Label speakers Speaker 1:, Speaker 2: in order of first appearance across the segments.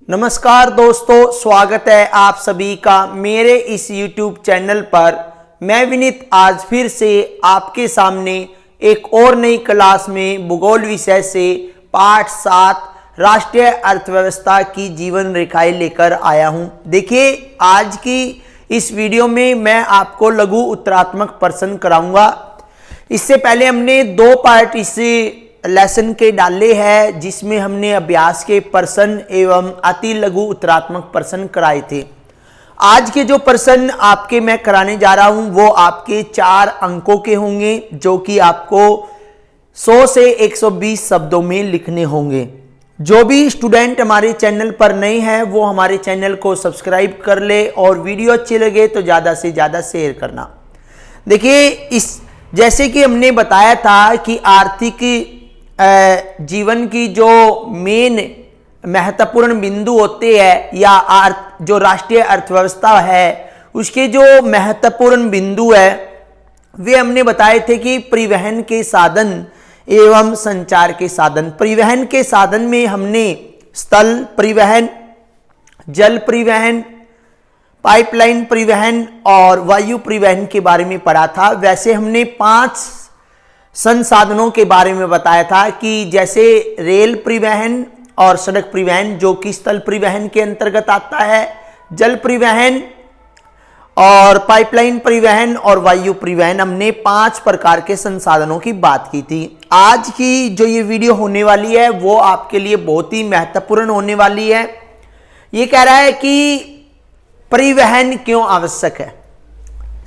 Speaker 1: नमस्कार दोस्तों, स्वागत है आप सभी का मेरे इस YouTube चैनल पर। मैं विनीत आज फिर से आपके सामने एक और नई क्लास में भूगोल विषय से पाठ 7 राष्ट्रीय अर्थव्यवस्था की जीवन रेखाएं लेकर आया हूं। देखिए, आज की इस वीडियो में मैं आपको लघु उत्तरात्मक प्रश्न कराऊंगा। इससे पहले हमने 2 पार्ट इस लेसन के डाले हैं, जिसमें हमने अभ्यास के प्रश्न एवं अति लघु उत्तरात्मक प्रश्न कराए थे। आज के जो प्रश्न आपके मैं कराने जा रहा हूं वो आपके 4 अंकों के होंगे, जो कि आपको 100 से 120 शब्दों में लिखने होंगे। जो भी स्टूडेंट हमारे चैनल पर नए हैं वो हमारे चैनल को सब्सक्राइब कर ले और वीडियो अच्छी लगे तो ज़्यादा से ज़्यादा शेयर करना। देखिए, जैसे कि हमने बताया था कि आर्थिक जीवन की जो मेन महत्वपूर्ण बिंदु होते हैं या जो राष्ट्रीय अर्थव्यवस्था है उसके जो महत्वपूर्ण बिंदु है वे हमने बताए थे कि परिवहन के साधन एवं संचार के साधन। परिवहन के साधन में हमने स्थल परिवहन, जल परिवहन, पाइपलाइन परिवहन और वायु परिवहन के बारे में पढ़ा था। वैसे हमने 5 संसाधनों के बारे में बताया था कि जैसे रेल परिवहन और सड़क परिवहन जो कि स्थल परिवहन के अंतर्गत आता है, जल परिवहन और पाइपलाइन परिवहन और वायु परिवहन, हमने 5 प्रकार के संसाधनों की बात की थी। आज की जो ये वीडियो होने वाली है वो आपके लिए बहुत ही महत्वपूर्ण होने वाली है। ये कह रहा है कि परिवहन क्यों आवश्यक है।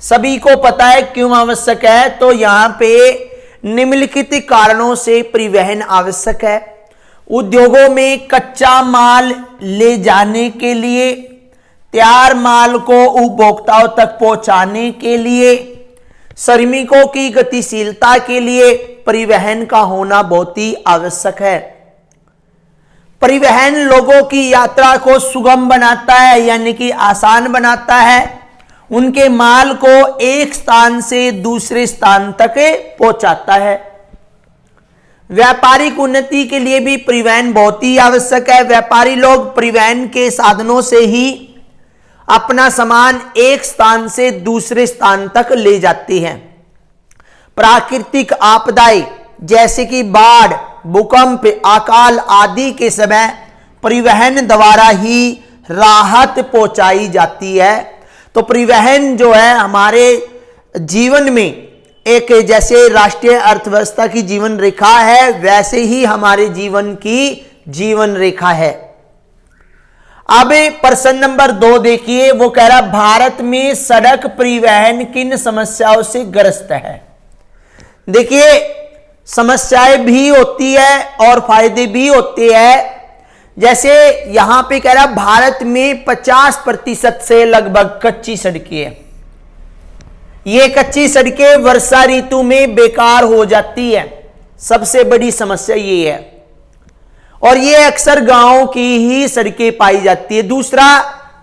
Speaker 1: सभी को पता है क्यों आवश्यक है, तो यहां पे निम्नलिखित कारणों से परिवहन आवश्यक है। उद्योगों में कच्चा माल ले जाने के लिए, तैयार माल को उपभोक्ताओं तक पहुंचाने के लिए, श्रमिकों की गतिशीलता के लिए परिवहन का होना बहुत ही आवश्यक है। परिवहन लोगों की यात्रा को सुगम बनाता है, यानी कि आसान बनाता है। उनके माल को एक स्थान से दूसरे स्थान तक पहुंचाता है। व्यापारिक उन्नति के लिए भी परिवहन बहुत ही आवश्यक है। व्यापारी लोग परिवहन के साधनों से ही अपना सामान एक स्थान से दूसरे स्थान तक ले जाते हैं। प्राकृतिक आपदाएं जैसे कि बाढ़, भूकंप, अकाल आदि के समय परिवहन द्वारा ही राहत पहुंचाई जाती है। तो परिवहन जो है हमारे जीवन में एक जैसे राष्ट्रीय अर्थव्यवस्था की जीवन रेखा है, वैसे ही हमारे जीवन की जीवन रेखा है। अब प्रश्न नंबर 2 देखिए, वो कह रहा भारत में सड़क परिवहन किन समस्याओं से ग्रस्त है। देखिए, समस्याएं भी होती है और फायदे भी होते हैं। जैसे यहां पे कह रहा भारत में 50% से लगभग कच्ची सड़कें हैं। ये कच्ची सड़कें वर्षा ऋतु में बेकार हो जाती है, सबसे बड़ी समस्या ये है। और ये अक्सर गांवों की ही सड़कें पाई जाती है। दूसरा,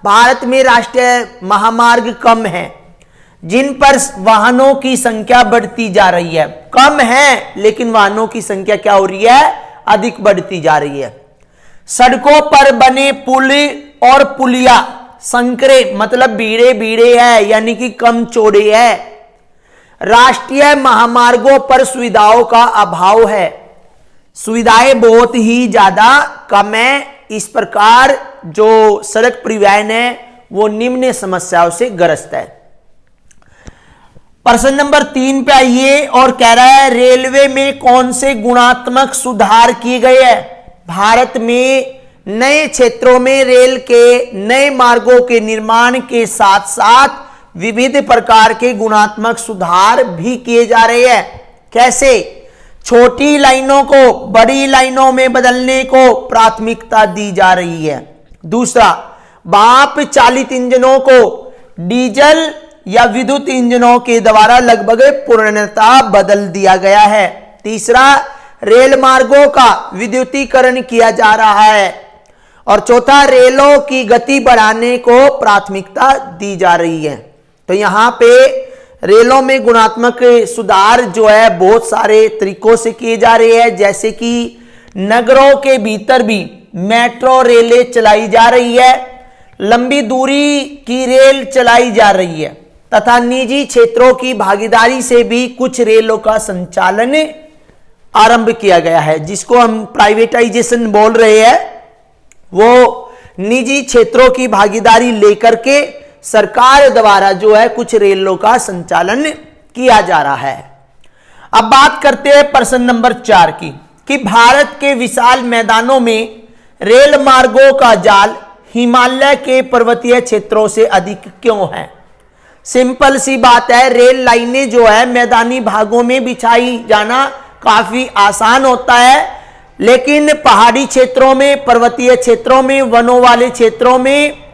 Speaker 1: भारत में राष्ट्रीय महामार्ग कम है, जिन पर वाहनों की संख्या बढ़ती जा रही है। कम है लेकिन वाहनों की संख्या क्या हो रही है, अधिक बढ़ती जा रही है। सड़कों पर बने पुल और पुलिया संकरे मतलब बीड़े बीड़े है, यानी कि कम चौड़े है। राष्ट्रीय महामार्गों पर सुविधाओं का अभाव है, सुविधाएं बहुत ही ज्यादा कम है। इस प्रकार जो सड़क परिवहन है वो निम्न समस्याओं से ग्रस्त है। प्रश्न नंबर 3 पे आइए और कह रहा है रेलवे में कौन से गुणात्मक सुधार किए गए हैं। भारत में नए क्षेत्रों में रेल के नए मार्गों के निर्माण के साथ साथ विविध प्रकार के गुणात्मक सुधार भी किए जा रहे हैं। कैसे? छोटी लाइनों को बड़ी लाइनों में बदलने को प्राथमिकता दी जा रही है। दूसरा, भाप चालित इंजनों को डीजल या विद्युत इंजनों के द्वारा लगभग पूर्णतः बदल दिया गया है। तीसरा, रेल मार्गों का विद्युतीकरण किया जा रहा है। और चौथा, रेलों की गति बढ़ाने को प्राथमिकता दी जा रही है। तो यहां पे रेलों में गुणात्मक सुधार जो है बहुत सारे तरीकों से किए जा रहे हैं, जैसे कि नगरों के भीतर भी मेट्रो रेलें चलाई जा रही है, लंबी दूरी की रेल चलाई जा रही है तथा निजी क्षेत्रों की भागीदारी से भी कुछ रेलों का संचालन आरंभ किया गया है। जिसको हम प्राइवेटाइजेशन बोल रहे हैं, वो निजी क्षेत्रों की भागीदारी लेकर के सरकार द्वारा जो है कुछ रेलों का संचालन किया जा रहा है। अब बात करते हैं प्रश्न नंबर 4 की कि भारत के विशाल मैदानों में रेल मार्गों का जाल हिमालय के पर्वतीय क्षेत्रों से अधिक क्यों है। सिंपल सी बात है, रेल लाइनें जो है मैदानी भागों में बिछाई जाना काफी आसान होता है, लेकिन पहाड़ी क्षेत्रों में, पर्वतीय क्षेत्रों में, वनों वाले क्षेत्रों में,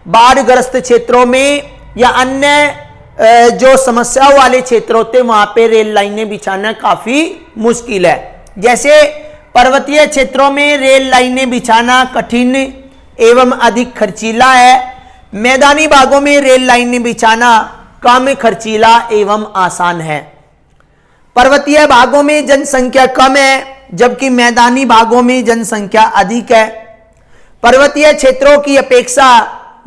Speaker 1: बाढ़ग्रस्त क्षेत्रों में या अन्य जो समस्या वाले क्षेत्र होते हैं वहां पे रेल लाइनें बिछाना काफी मुश्किल है। जैसे पर्वतीय क्षेत्रों में रेल लाइनें बिछाना कठिन एवं अधिक खर्चीला है, मैदानी भागों में रेल लाइनें बिछाना कम खर्चीला एवं आसान है। पर्वतीय भागों में जनसंख्या कम है जबकि मैदानी भागों में जनसंख्या अधिक है। पर्वतीय क्षेत्रों की अपेक्षा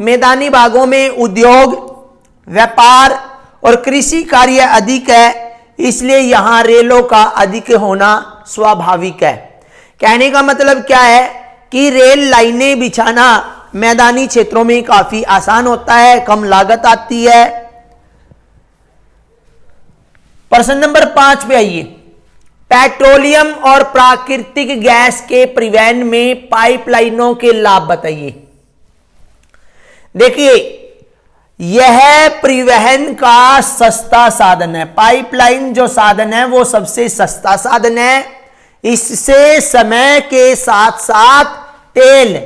Speaker 1: मैदानी भागों में उद्योग, व्यापार और कृषि कार्य अधिक है, इसलिए यहां रेलों का अधिक होना स्वाभाविक है। कहने का मतलब क्या है कि रेल लाइनें बिछाना मैदानी क्षेत्रों में काफी आसान होता है, कम लागत आती है। प्रश्न नंबर 5 पे आइए। पेट्रोलियम और प्राकृतिक गैस के परिवहन में पाइपलाइनों के लाभ बताइए। देखिए, यह परिवहन का सस्ता साधन है। पाइपलाइन जो साधन है वो सबसे सस्ता साधन है। इससे समय के साथ साथ तेल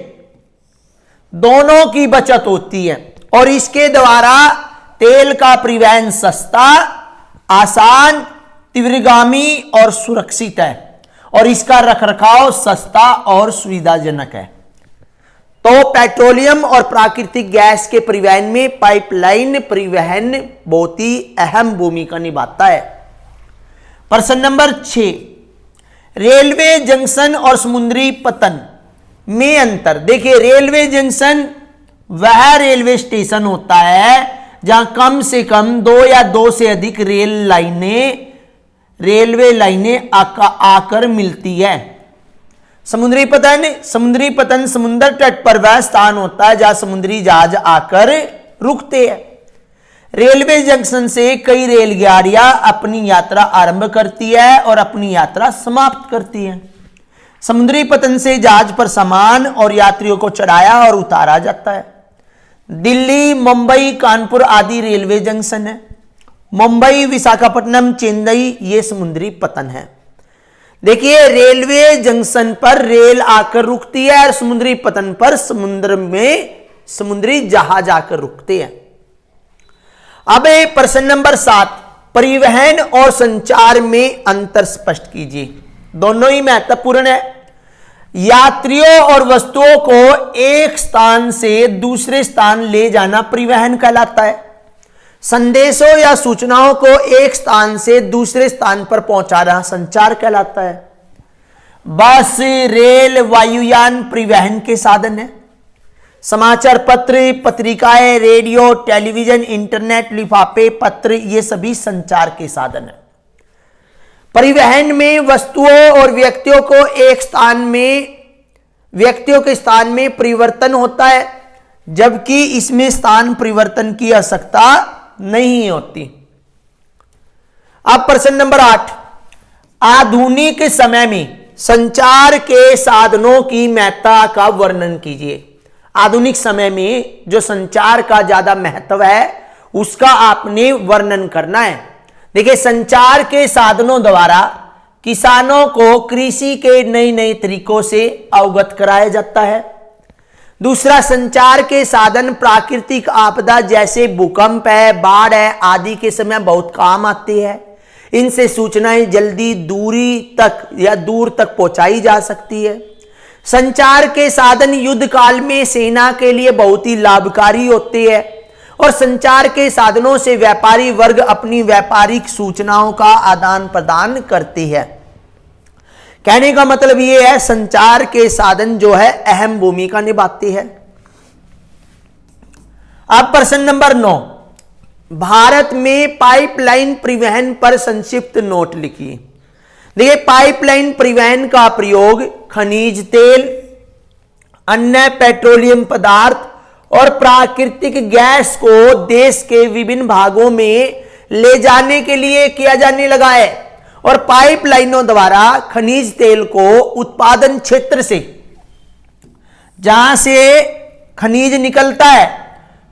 Speaker 1: दोनों की बचत होती है और इसके द्वारा तेल का परिवहन सस्ता, आसान, तीव्रगामी और सुरक्षित है और इसका रखरखाव सस्ता और सुविधाजनक है। तो पेट्रोलियम और प्राकृतिक गैस के परिवहन में पाइपलाइन परिवहन बहुत ही अहम भूमिका निभाता है। प्रश्न नंबर 6, रेलवे जंक्शन और समुद्री पतन में अंतर। देखिए, रेलवे जंक्शन वह रेलवे स्टेशन होता है जहां कम से कम 2 या 2 से अधिक रेलवे लाइनें आकर मिलती है। समुद्री पतन समुद्र तट पर वह स्थान होता है जहां समुद्री जहाज आकर रुकते हैं। रेलवे जंक्शन से कई रेलगाड़ियां अपनी यात्रा आरंभ करती है और अपनी यात्रा समाप्त करती है। समुद्री पतन से जहाज पर सामान और यात्रियों को चढ़ाया और उतारा जाता है। दिल्ली, मुंबई, कानपुर आदि रेलवे जंक्शन है। मुंबई, विशाखापट्टनम, चेन्नई ये समुद्री पतन है। देखिए, रेलवे जंक्शन पर रेल आकर रुकती है और समुद्री पतन पर समुद्र में समुद्री जहाज आकर रुकते हैं। अब प्रश्न नंबर 7, परिवहन और संचार में अंतर स्पष्ट कीजिए। दोनों ही महत्वपूर्ण है। यात्रियों और वस्तुओं को एक स्थान से दूसरे स्थान ले जाना परिवहन कहलाता है। संदेशों या सूचनाओं को एक स्थान से दूसरे स्थान पर पहुंचाना संचार कहलाता है। बस, रेल, वायुयान परिवहन के साधन है। समाचार पत्र, पत्रिकाएं, रेडियो, टेलीविजन, इंटरनेट, लिफाफे, पत्र ये सभी संचार के साधन है। परिवहन में वस्तुओं और व्यक्तियों के स्थान में परिवर्तन होता है, जबकि इसमें स्थान परिवर्तन की आवश्यकता नहीं होती। अब प्रश्न नंबर 8, आधुनिक समय में संचार के साधनों की महत्ता का वर्णन कीजिए। आधुनिक समय में जो संचार का ज्यादा महत्व है उसका आपने वर्णन करना है। देखिए, संचार के साधनों द्वारा किसानों को कृषि के नए तरीकों से अवगत कराया जाता है। दूसरा, संचार के साधन प्राकृतिक आपदा जैसे भूकंप है, बाढ़ है आदि के समय बहुत काम आते हैं। इनसे सूचनाएं जल्दी दूर तक पहुंचाई जा सकती है। संचार के साधन युद्ध काल में सेना के लिए बहुत ही लाभकारी होते हैं और संचार के साधनों से व्यापारी वर्ग अपनी व्यापारिक सूचनाओं का आदान प्रदान करते हैं। कहने का मतलब ये है संचार के साधन जो है अहम भूमिका निभाते हैं। अब प्रश्न नंबर 9, भारत में पाइपलाइन परिवहन पर संक्षिप्त नोट लिखिए। देखिए, पाइपलाइन परिवहन का प्रयोग खनिज तेल, अन्य पेट्रोलियम पदार्थ और प्राकृतिक गैस को देश के विभिन्न भागों में ले जाने के लिए किया जाने लगा है। और पाइपलाइनों द्वारा खनिज तेल को उत्पादन क्षेत्र से, जहां से खनिज निकलता है,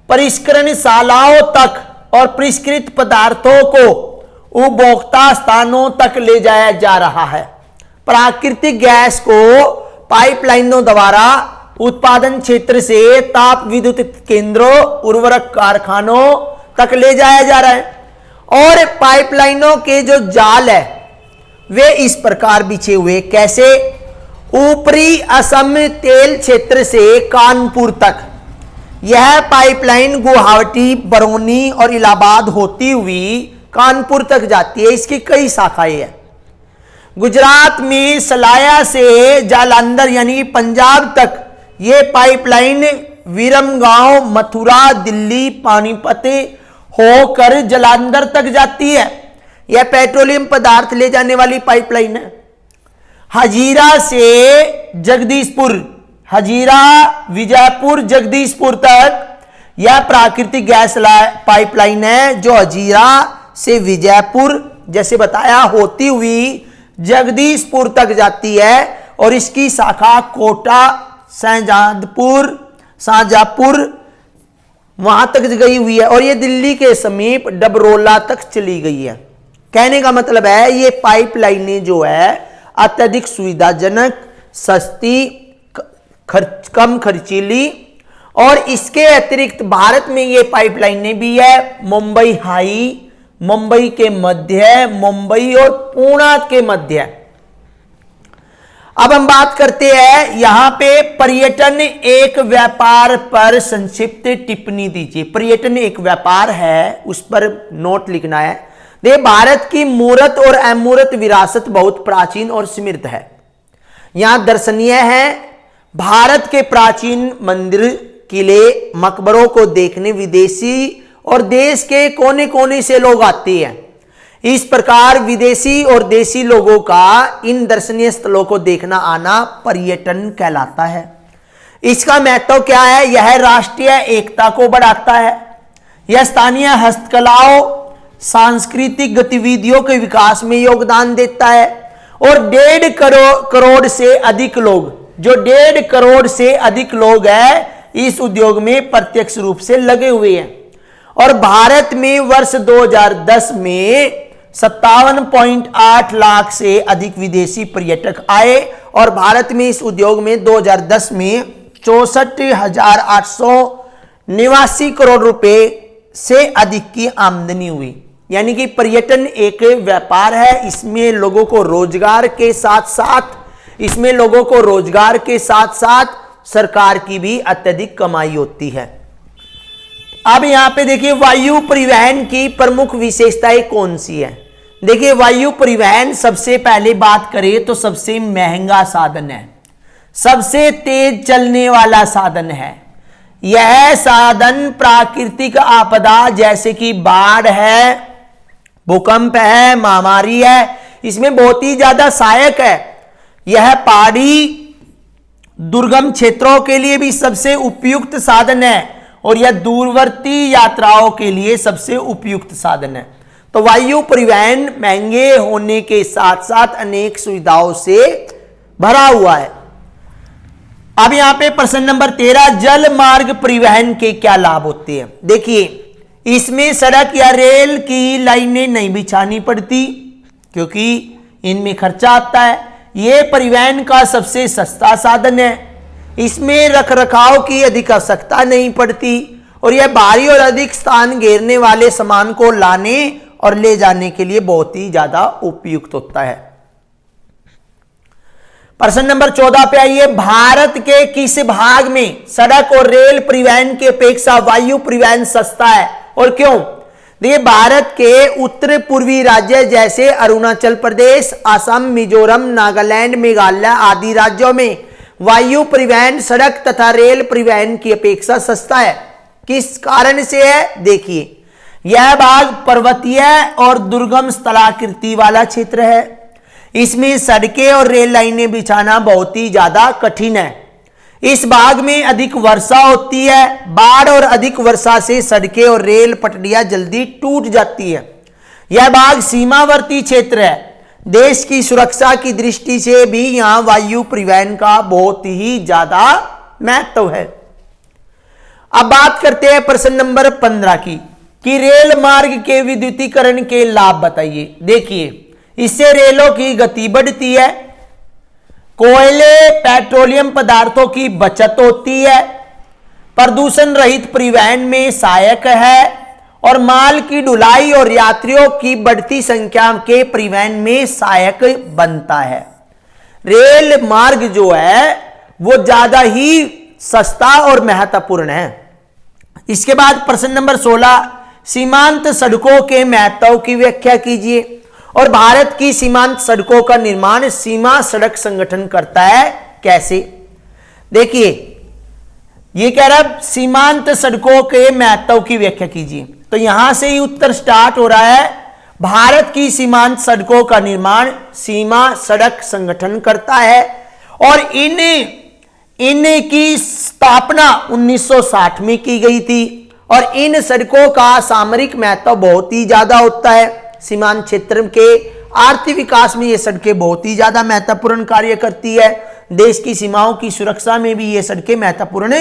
Speaker 1: परिष्करणशालाओं तक और परिष्कृत पदार्थों को उपभोक्ता स्थानों तक ले जाया जा रहा है। प्राकृतिक गैस को पाइपलाइनों द्वारा उत्पादन क्षेत्र से ताप विद्युत केंद्रों, उर्वरक कारखानों तक ले जाया जा रहा है। और पाइपलाइनों के जो जाल है वे इस प्रकार बिछे हुए, कैसे? ऊपरी असम तेल क्षेत्र से कानपुर तक यह पाइपलाइन गुवाहाटी, बरौनी और इलाहाबाद होती हुई कानपुर तक जाती है। इसकी कई शाखाएं हैं। गुजरात में सलाया से जालंधर यानी पंजाब तक ये पाइपलाइन विरमगांव, मथुरा, दिल्ली, पानीपत होकर जालंधर तक जाती है। यह पेट्रोलियम पदार्थ ले जाने वाली पाइपलाइन है। हजीरा से जगदीशपुर, हजीरा, विजयपुर, जगदीशपुर तक यह प्राकृतिक गैस पाइपलाइन है जो हजीरा से विजयपुर, जैसे बताया, होती हुई जगदीशपुर तक जाती है। और इसकी शाखा कोटा, शाहजहांपुर वहां तक गई हुई है। और ये दिल्ली के समीप डबरोला तक चली गई है। कहने का मतलब है ये पाइपलाइनें जो है अत्यधिक सुविधाजनक, सस्ती, कम खर्चीली। और इसके अतिरिक्त भारत में ये पाइपलाइनें भी है मुंबई हाई, मुंबई के मध्य, मुंबई और पूना के मध्य। अब हम बात करते हैं यहां पे पर्यटन एक व्यापार पर संक्षिप्त टिप्पणी दीजिए। पर्यटन एक व्यापार है, उस पर नोट लिखना है। देखिए, भारत की मूर्त और अमूर्त विरासत बहुत प्राचीन और समृद्ध है। यहां दर्शनीय है। भारत के प्राचीन मंदिर, किले, मकबरों को देखने विदेशी और देश के कोने कोने से लोग आते हैं। इस प्रकार विदेशी और देशी लोगों का इन दर्शनीय स्थलों को देखना आना पर्यटन कहलाता है। इसका महत्व क्या है? यह राष्ट्रीय एकता को बढ़ाता है। यह स्थानीय हस्तकलाओं, सांस्कृतिक गतिविधियों के विकास में योगदान देता है। और 1.5 करोड़ से अधिक लोग, जो 1.5 करोड़ से अधिक लोग हैं, इस उद्योग में प्रत्यक्ष रूप से लगे हुए हैं। और भारत में वर्ष 2010 में 57.8 लाख से अधिक विदेशी पर्यटक आए। और भारत में इस उद्योग में 2010 में 64,889 करोड़ रुपए से अधिक की आमदनी हुई। यानी कि पर्यटन एक व्यापार है। इसमें लोगों को रोजगार के साथ साथ सरकार की भी अत्यधिक कमाई होती है। अब यहां पे देखिए, वायु परिवहन की प्रमुख विशेषताएं कौन सी है? देखिए, वायु परिवहन सबसे पहले बात करें तो सबसे महंगा साधन है, सबसे तेज चलने वाला साधन है। यह साधन प्राकृतिक आपदा जैसे कि बाढ़ है, भूकंप है, महामारी है, इसमें बहुत ही ज्यादा सहायक है। यह पहाड़ी दुर्गम क्षेत्रों के लिए भी सबसे उपयुक्त साधन है। और यह दूरवर्ती यात्राओं के लिए सबसे उपयुक्त साधन है। तो वायु परिवहन महंगे होने के साथ साथ अनेक सुविधाओं से भरा हुआ है। अब यहां पे प्रश्न नंबर 13, जल मार्ग परिवहन के क्या लाभ होते हैं? देखिए, इसमें सड़क या रेल की लाइनें नहीं बिछानी पड़ती क्योंकि इनमें खर्चा आता है। यह परिवहन का सबसे सस्ता साधन है। इसमें रखरखाव की अधिक आवश्यकता नहीं पड़ती। और यह भारी और अधिक स्थान घेरने वाले सामान को लाने और ले जाने के लिए बहुत ही ज्यादा उपयुक्त होता है। प्रश्न नंबर 14 पे आइए, भारत के किस भाग में सड़क और रेल परिवहन की अपेक्षा वायु परिवहन सस्ता है और क्यों? देखिए भारत के उत्तर पूर्वी राज्य जैसे अरुणाचल प्रदेश, असम, मिजोरम, नागालैंड, मेघालय आदि राज्यों में वायु परिवहन सड़क तथा रेल परिवहन की अपेक्षा सस्ता है। किस कारण से है? देखिए यह भाग पर्वतीय और दुर्गम स्थलाकृति वाला क्षेत्र है। इसमें सड़कें और रेल लाइनें बिछाना बहुत ही ज्यादा कठिन है। इस भाग में अधिक वर्षा होती है। बाढ़ और अधिक वर्षा से सड़कें और रेल पटरियां जल्दी टूट जाती है। यह भाग सीमावर्ती क्षेत्र है। देश की सुरक्षा की दृष्टि से भी यहां वायु परिवहन का बहुत ही ज्यादा महत्व है। अब बात करते हैं प्रश्न नंबर 15 की कि रेल मार्ग के विद्युतीकरण के लाभ बताइए। देखिए इससे रेलों की गति बढ़ती है, कोयले पेट्रोलियम पदार्थों की बचत होती है, प्रदूषण रहित परिवहन में सहायक है और माल की ढुलाई और यात्रियों की बढ़ती संख्या के परिवहन में सहायक बनता है। रेल मार्ग जो है वो ज्यादा ही सस्ता और महत्वपूर्ण है। इसके बाद प्रश्न नंबर 16 सीमांत सड़कों के महत्व की व्याख्या कीजिए। और भारत की सीमांत सड़कों का निर्माण सीमा सड़क संगठन करता है। कैसे? देखिए ये कह रहा है सीमांत सड़कों के महत्व की व्याख्या कीजिए, तो यहां से ही उत्तर स्टार्ट हो रहा है। भारत की सीमांत सड़कों का निर्माण सीमा सड़क संगठन करता है और इनकी स्थापना 1960 में की गई थी और इन सड़कों का सामरिक महत्व बहुत ही ज्यादा होता है। सीमांत क्षेत्र के आर्थिक विकास में ये सड़कें बहुत ही ज्यादा महत्वपूर्ण कार्य करती है। देश की सीमाओं की सुरक्षा में भी ये सड़कें महत्वपूर्ण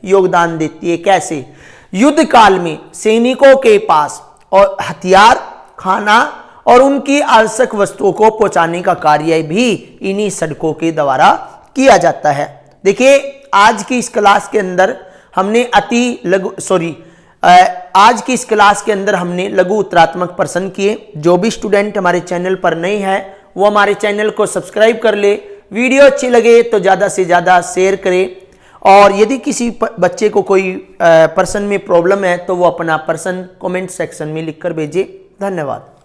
Speaker 1: योगदान देती है। कैसे? युद्ध काल में सैनिकों के पास और हथियार, खाना और उनकी आवश्यक वस्तुओं को पहुंचाने का कार्य भी इन्हीं सड़कों के द्वारा किया जाता है। देखिए आज की इस क्लास के अंदर हमने आज की इस क्लास के अंदर हमने लघु उत्तरात्मक प्रश्न किए। जो भी स्टूडेंट हमारे चैनल पर नए हैं वो हमारे चैनल को सब्सक्राइब कर ले। वीडियो अच्छी लगे तो ज़्यादा से ज़्यादा शेयर करें और यदि किसी बच्चे को कोई प्रश्न में प्रॉब्लम है तो वो अपना प्रश्न कमेंट सेक्शन में लिखकर भेजे। धन्यवाद।